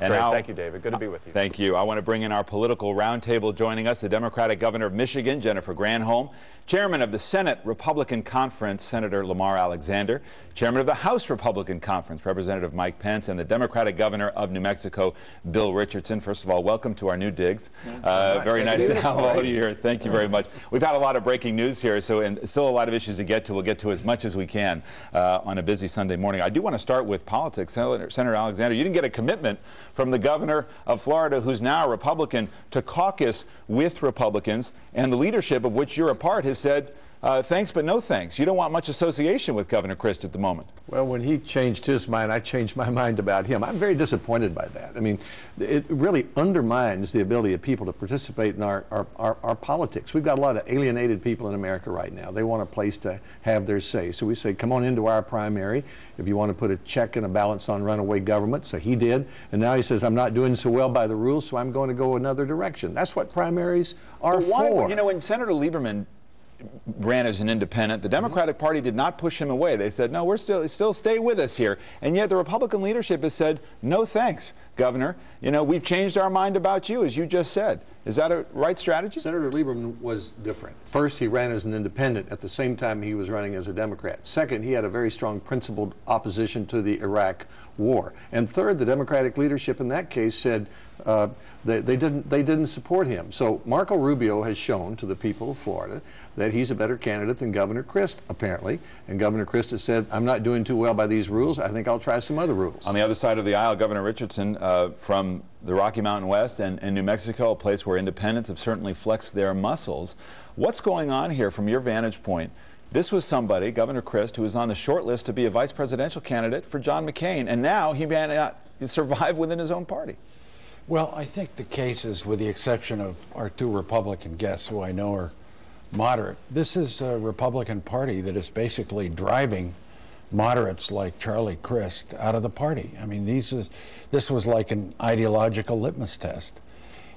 And Great. now, thank you, David. Good to be with you. Thank you. I want to bring in our political roundtable. Joining us, the Democratic Governor of Michigan, Jennifer Granholm, Chairman of the Senate Republican Conference, Senator Lamar Alexander, Chairman of the House Republican Conference, Representative Mike Pence, and the Democratic Governor of New Mexico, Bill Richardson. First of all, welcome to our new digs. Very nice to have all of you here. Thank you very much. We've had a lot of breaking news here, and still a lot of issues to get to. We'll get to as much as we can on a busy Sunday morning. I do want to start with politics. Senator Alexander, you didn't get a commitment from the governor of Florida, who's now a Republican, to caucus with Republicans, and the leadership of which you're a part has said, thanks, but no thanks. You don't want much association with Governor Christ at the moment. Well, when he changed his mind, I changed my mind about him. I'm very disappointed by that. I mean, it really undermines the ability of people to participate in our politics. We've got a lot of alienated people in America right now. They want a place to have their say. So we say, come on into our primary if you want to put a check and a balance on runaway government. So he did. And now he says, I'm not doing so well by the rules, so I'm going to go another direction. That's what primaries are for. You know, when Senator Lieberman ran as an independent, the Democratic Party did not push him away. They said, no, we're still stay with us here. And yet the Republican leadership has said, no thanks, Governor. You know, we've changed our mind about you, as you just said. Is that a right strategy? Senator Lieberman was different. First, he ran as an independent. At the same time, he was running as a Democrat. Second, he had a very strong principled opposition to the Iraq war. And third, the Democratic leadership in that case said they didn't support him. So Marco Rubio has shown to the people of Florida that he's a better candidate than Governor Christ, apparently. And Governor Christ has said, I'm not doing too well by these rules. I think I'll try some other rules. On the other side of the aisle, Governor Richardson from the Rocky Mountain West and New Mexico, a place where independents have certainly flexed their muscles. What's going on here from your vantage point? This was somebody, Governor Christ, who was on the short list to be a vice presidential candidate for John McCain, and now he may not survive within his own party. Well, I think the case is, with the exception of our two Republican guests, who I know are moderate, this is a Republican Party that is basically driving moderates like Charlie Crist out of the party. I mean, this was like an ideological litmus test.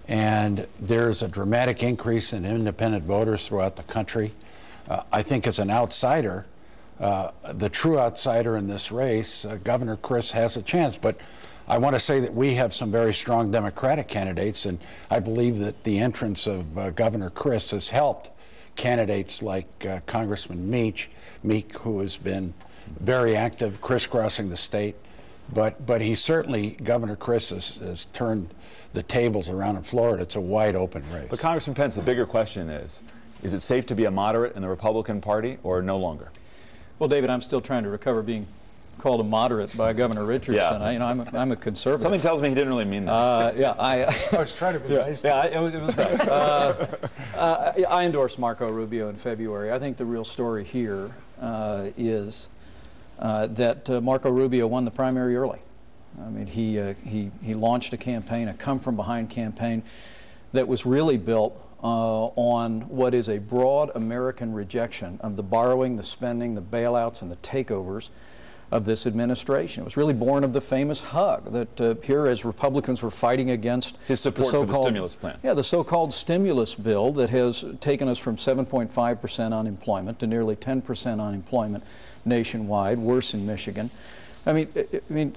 And there's a dramatic increase in independent voters throughout the country. I think as an outsider, the true outsider in this race, Governor Crist has a chance. But I want to say that we have some very strong Democratic candidates, and I believe that the entrance of Governor Crist has helped candidates like Congressman Meek, who has been very active crisscrossing the state. But he certainly, Governor Crist has turned the tables around in Florida. It's a wide open race. But Congressman Pence, the bigger question is it safe to be a moderate in the Republican Party or no longer? Well, David, I'm still trying to recover being called a moderate by Governor Richardson. Yeah. You know, I'm a conservative. Something tells me he didn't really mean that. Yeah, I was trying to be nice. Yeah, it was nice. I endorsed Marco Rubio in February. I think the real story here is that Marco Rubio won the primary early. I mean, he launched a campaign, a come-from-behind campaign that was really built on what is a broad American rejection of the borrowing, the spending, the bailouts, and the takeovers of this administration. It was really born of the famous hug that here, as Republicans were fighting against his support for the stimulus plan. Yeah, the so-called stimulus bill that has taken us from 7.5% unemployment to nearly 10% unemployment nationwide, worse in Michigan. I mean,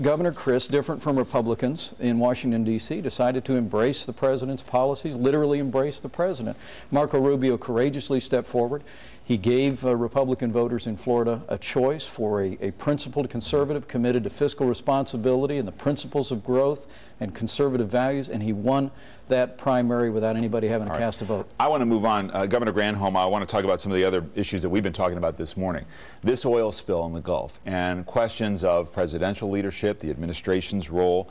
Governor Crist, different from Republicans in Washington, D.C., decided to embrace the president's policies, literally embrace the president. Marco Rubio courageously stepped forward. He gave Republican voters in Florida a choice for a principled conservative committed to fiscal responsibility and the principles of growth and conservative values, and he won that primary without anybody having to cast a vote. I want to move on. Governor Granholm, I want to talk about some of the other issues that we've been talking about this morning. This oil spill in the Gulf and questions of presidential leadership, the administration's role.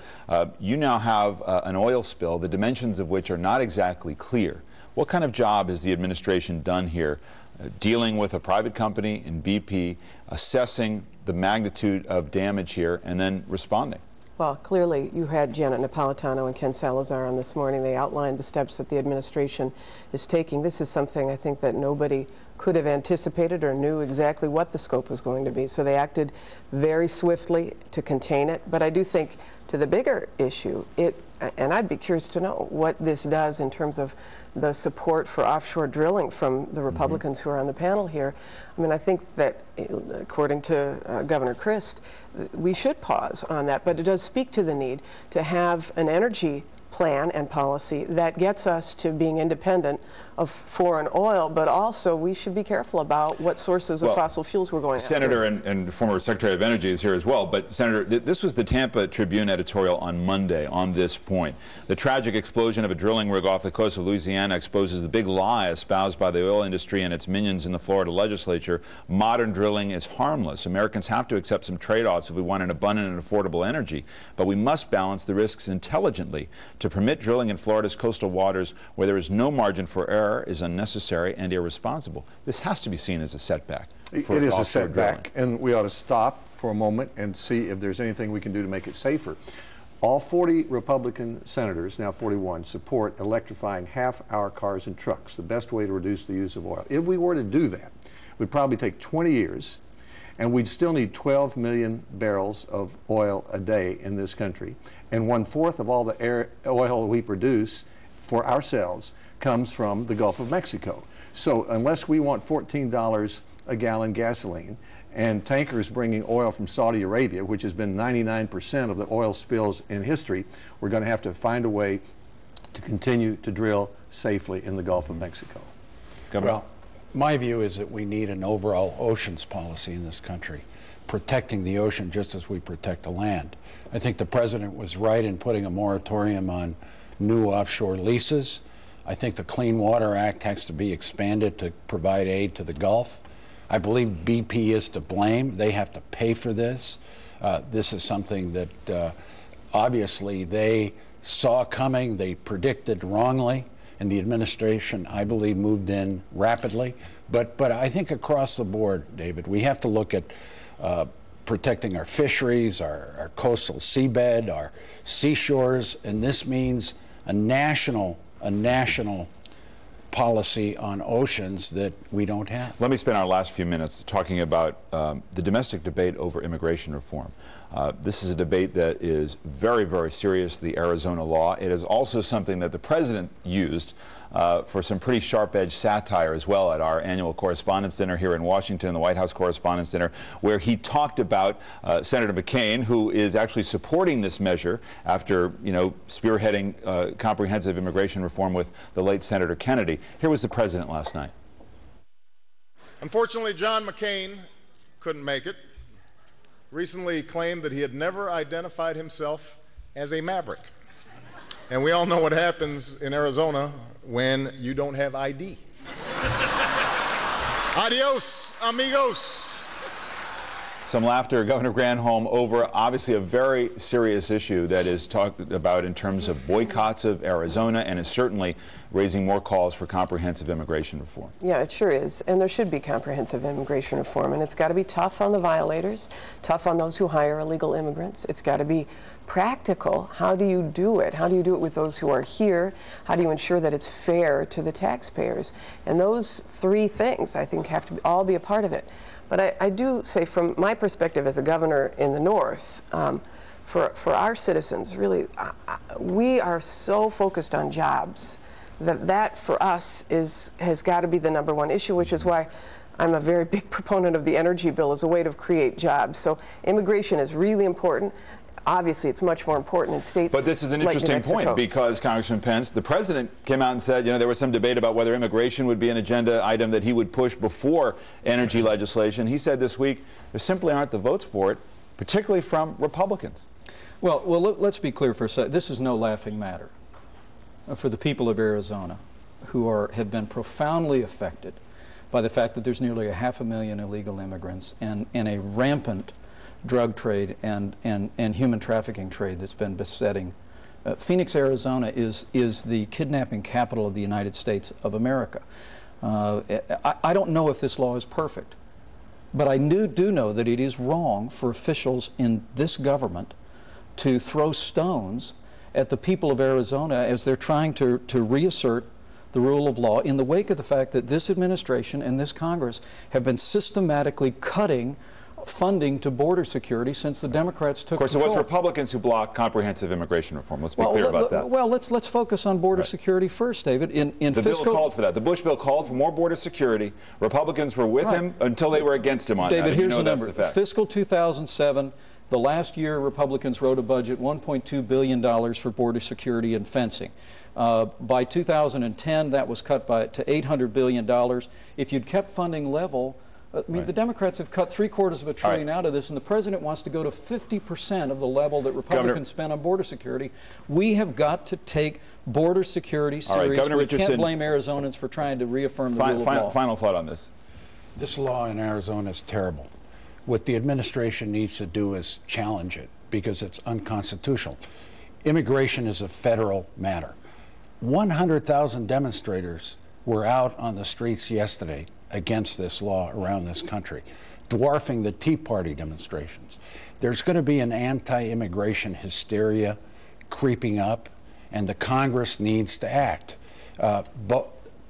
You now have an oil spill, the dimensions of which are not exactly clear. What kind of job has the administration done here dealing with a private company in BP, assessing the magnitude of damage here, and then responding? Well, clearly, you had Janet Napolitano and Ken Salazar on this morning. They outlined the steps that the administration is taking. This is something I think that nobody could have anticipated or knew exactly what the scope was going to be. So they acted very swiftly to contain it. But I do think, to the bigger issue, and I'd be curious to know what this does in terms of the support for offshore drilling from the Republicans who are on the panel here. I mean, I think that, according to Governor Christ, we should pause on that, but it does speak to the need to have an energy plan and policy that gets us to being independent of foreign oil, but also we should be careful about what sources of fossil fuels we're going after. Senator and former Secretary of Energy is here as well, but Senator, this was the Tampa Tribune editorial on Monday on this point. The tragic explosion of a drilling rig off the coast of Louisiana exposes the big lie espoused by the oil industry and its minions in the Florida legislature. Modern drilling is harmless. Americans have to accept some trade-offs if we want an abundant and affordable energy, but we must balance the risks intelligently. To permit drilling in Florida's coastal waters where there is no margin for error is unnecessary and irresponsible. This has to be seen as a setback. It is a setback, and we ought to stop for a moment and see if there's anything we can do to make it safer. All 40 Republican senators, now 41, support electrifying half our cars and trucks, the best way to reduce the use of oil. If we were to do that, it would probably take 20 years, and we'd still need 12 million barrels of oil a day in this country. And 1/4 of all the oil we produce for ourselves comes from the Gulf of Mexico. So unless we want $14 a gallon gasoline and tankers bringing oil from Saudi Arabia, which has been 99% of the oil spills in history, we're going to have to find a way to continue to drill safely in the Gulf of Mexico. Well, my view is that we need an overall oceans policy in this country, protecting the ocean just as we protect the land. I think the president was right in putting a moratorium on new offshore leases. I think the Clean Water Act has to be expanded to provide aid to the Gulf. I believe BP is to blame. They have to pay for this. This is something that obviously they saw coming, they predicted wrongly, and the administration, I believe, moved in rapidly. But I think across the board, David, we have to look at protecting our fisheries, our coastal seabed, our seashores, and this means a national policy on oceans that we don't have. Let me spend our last few minutes talking about the domestic debate over immigration reform. This is a debate that is very, very serious, the Arizona law. It is also something that the president used for some pretty sharp-edged satire as well at our annual Correspondents' Dinner here in Washington, the White House Correspondents' Dinner, where he talked about Senator McCain, who is actually supporting this measure after, spearheading comprehensive immigration reform with the late Senator Kennedy. Here was the president last night. Unfortunately, John McCain couldn't make it. Recently claimed that he had never identified himself as a maverick. And we all know what happens in Arizona when you don't have ID. Adios, amigos. Some laughter, Governor Granholm, over obviously a very serious issue that is talked about in terms of boycotts of Arizona and is certainly raising more calls for comprehensive immigration reform. Yeah, it sure is. And there should be comprehensive immigration reform. And it's got to be tough on the violators, tough on those who hire illegal immigrants. It's got to be practical. How do you do it? How do you do it with those who are here? How do you ensure that it's fair to the taxpayers? And those three things, I think, have to all be a part of it. But I do say, from my perspective as a governor in the North, for our citizens, really, we are so focused on jobs that for us has got to be the #1 issue, which is why I'm a very big proponent of the energy bill as a way to create jobs. So immigration is really important. Obviously, it's much more important in states. But this is an interesting point, because Congressman Pence, the president, came out and said, there was some debate about whether immigration would be an agenda item that he would push before energy legislation. He said this week there simply aren't the votes for it, particularly from Republicans. Well, let's be clear for a second. This is no laughing matter for the people of Arizona, who have been profoundly affected by the fact that there's nearly 500,000 illegal immigrants and a rampant drug trade and human trafficking trade that's been besetting. Phoenix, Arizona is the kidnapping capital of the United States of America. I don't know if this law is perfect, but I do know that it is wrong for officials in this government to throw stones at the people of Arizona as they're trying to reassert the rule of law in the wake of the fact that this administration and this Congress have been systematically cutting funding to border security since the Democrats took control. Of course, it was Republicans who blocked comprehensive immigration reform. Let's be clear about that. Well, let's focus on border security first, David. The bill called for that. The Bush bill called for more border security. Republicans were with him until they were against him on that. David, here's the that's number. The fact. Fiscal 2007, the last year Republicans wrote a budget, $1.2 billion for border security and fencing. By 2010, that was cut to $800 billion. If you'd kept funding level, I mean, the Democrats have cut $750 billion out of this, and the president wants to go to 50% of the level that Republicans spent on border security. We have got to take border security serious. We can't blame Arizonans for trying to reaffirm the rule of law. Final thought on this. This law in Arizona is terrible. What the administration needs to do is challenge it because it's unconstitutional. Immigration is a federal matter. 100,000 demonstrators were out on the streets yesterday against this law around this country, dwarfing the Tea Party demonstrations. There's going to be an anti-immigration hysteria creeping up, and the Congress needs to act.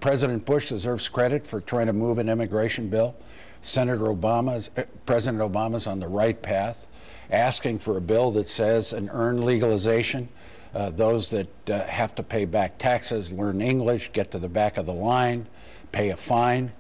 President Bush deserves credit for trying to move an immigration bill. President Obama's on the right path, asking for a bill that says an earned legalization. Those that have to pay back taxes, learn English, get to the back of the line, pay a fine.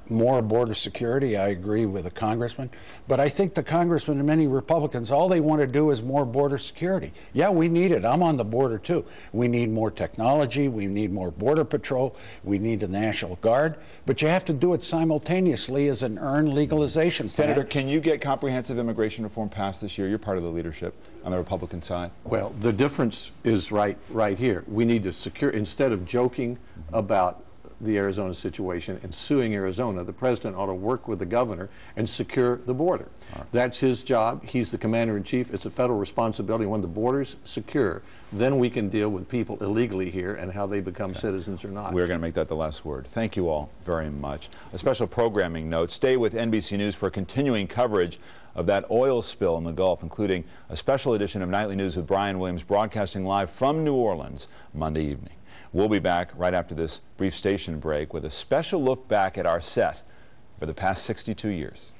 More border security, I agree with the congressman. But I think the congressman and many Republicans, all they want to do is more border security. Yeah, we need it. I'm on the border too. We need more technology. We need more border patrol. We need the National Guard. But you have to do it simultaneously as an earned legalization plan. Senator, can you get comprehensive immigration reform passed this year? You're part of the leadership on the Republican side. Well, the difference is right here. We need to secure, instead of joking about the Arizona situation and suing Arizona, the president ought to work with the governor and secure the border. That's his job. He's the commander-in-chief. It's a federal responsibility. When the border's secure, then we can deal with people illegally here and how they become citizens or not. We're going to make that the last word. Thank you all very much. A special programming note, stay with NBC News for continuing coverage of that oil spill in the Gulf, including a special edition of Nightly News with Brian Williams, broadcasting live from New Orleans Monday evening. We'll be back right after this brief station break with a special look back at our set for the past 62 years.